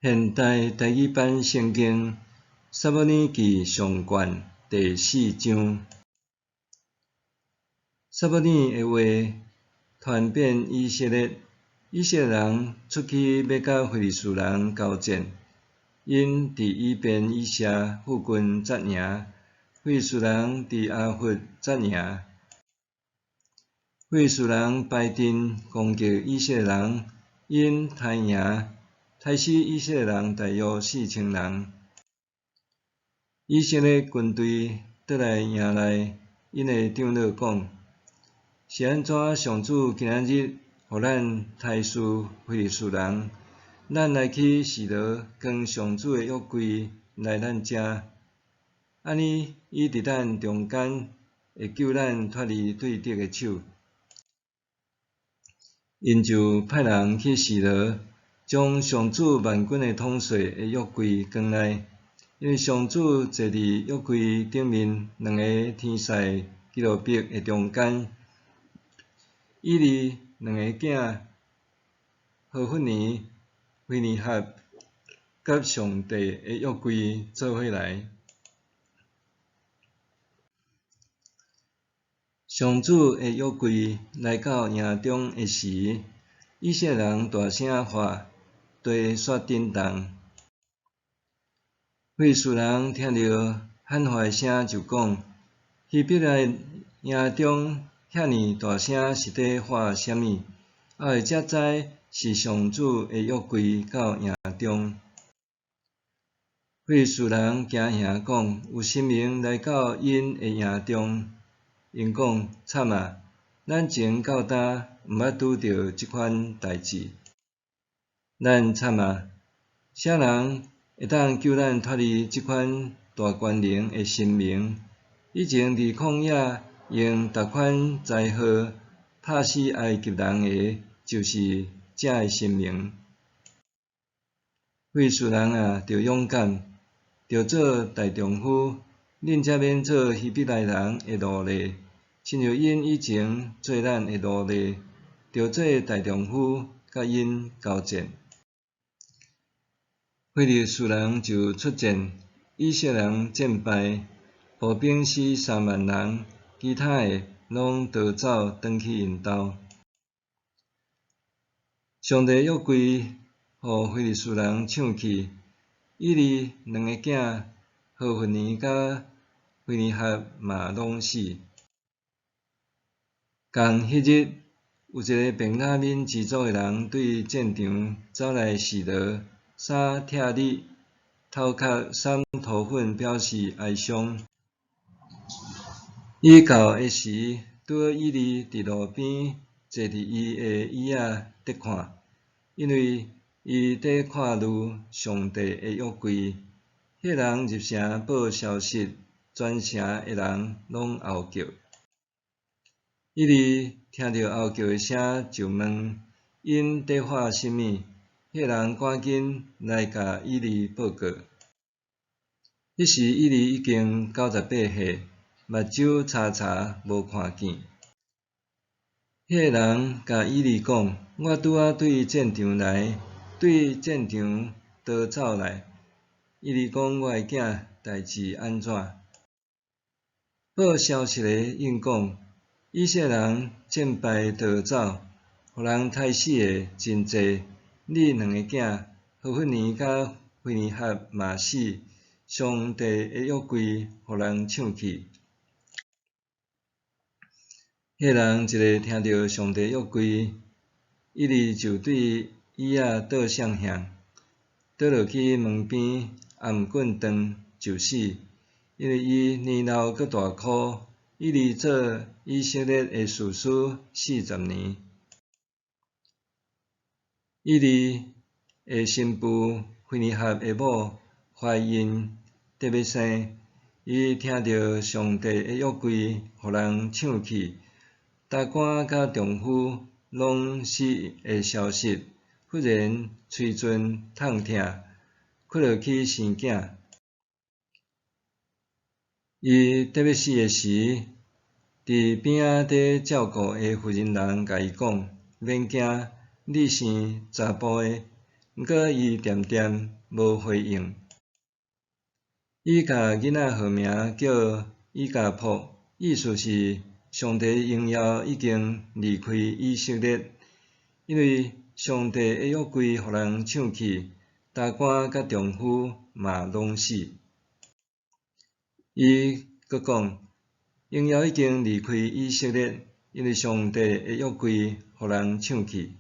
现代台语版圣经撒母耳记上卷第4章。撒母耳的话传遍以色列，以色列人出去要甲非利士人交战，因伫以便以谢附近扎营，非利士人伫阿弗扎营。非利士人排阵攻击以色列人，因大赢，杀死以色列人大约4000人。以色列军队倒来营内，因的长老讲：是安怎上主今仔日互咱杀死非利士人？咱来去示罗，将上主的约柜来咱遮，安尼伊伫咱中间，会救咱脱离对敌的手。因就派人去示罗，将上主万军的统帅的约柜扛来，因为上主坐伫约柜顶面两个天使基路伯的中间。以利两个囝何弗尼、菲尼哈，甲上帝的约柜做伙来。上主的约柜来到营中的时，以色列人大声喊，地煞震动。非利士人听到喊话的声，就讲：希伯来营中遐尼大声是伫喊啥物？后来才知是上主的约柜到营中。非利士人惊吓讲：有神明来到因的营中。因讲：惨啊！咱前到今毋捌拄着即款代志。咱惨啊！啥人会当救咱脱离即款大权能的神明？以前伫旷野用逐款灾祸拍死埃及人的，就是遮的神明。非利士人啊，着勇敢，着做大丈夫。恁才免做希伯来人的奴隶，亲像因以前做咱的奴隶，着做大丈夫，甲因交战。非利士人就出战，以色列人战败，步兵死3万人，其他的拢逃走转去因兜。上帝约柜互非利士人抢去，以利两个囝何弗尼甲菲尼哈嘛拢死。共迄日，有一个便雅悯支族的人对战场走来示罗，衫赤里，头壳染涂粉，表示哀伤。伊到的时，拄好以利伫路边坐伫伊的椅仔伫看，因为伊伫看路上帝的约柜。迄人入城报消息，全城的人拢吼叫。以利听到吼叫的声，就问因伫喊啥物。迄人赶紧来甲以利报告。迄时以利已经98岁，目睭查查无看见。迄人甲以利讲：我拄仔对战场来，对战场逃走来。以利讲：我的囝代志安怎？报消息的应讲：以色列人战败逃走，互人杀死的真济。你两个囝何弗尼甲菲尼哈嘛死，上帝的约柜互人抢去。迄人一个听到上帝约柜，以利就对椅仔倒向向，倒落去门边，按棍断就死，因为伊年老阁大哭。以利做以色列的士师40年。以利的新妇菲尼哈的某怀孕，得要生，伊听到上帝的约柜互人抢去，大官甲丈夫拢死的消息，忽然喙唇痛痛，哭落去生囝。伊得要死的时，伫边仔伫照顾的妇人人甲伊讲：免惊，你生查甫的，毋过伊恬恬无回应。伊甲囡仔号名叫以加卜，意思是上帝荣耀已经离开以色列，因为上帝的约柜互人抢去，大官甲丈夫嘛拢死。伊阁讲，荣耀已经离开以色列，因为上帝的约柜互人抢去。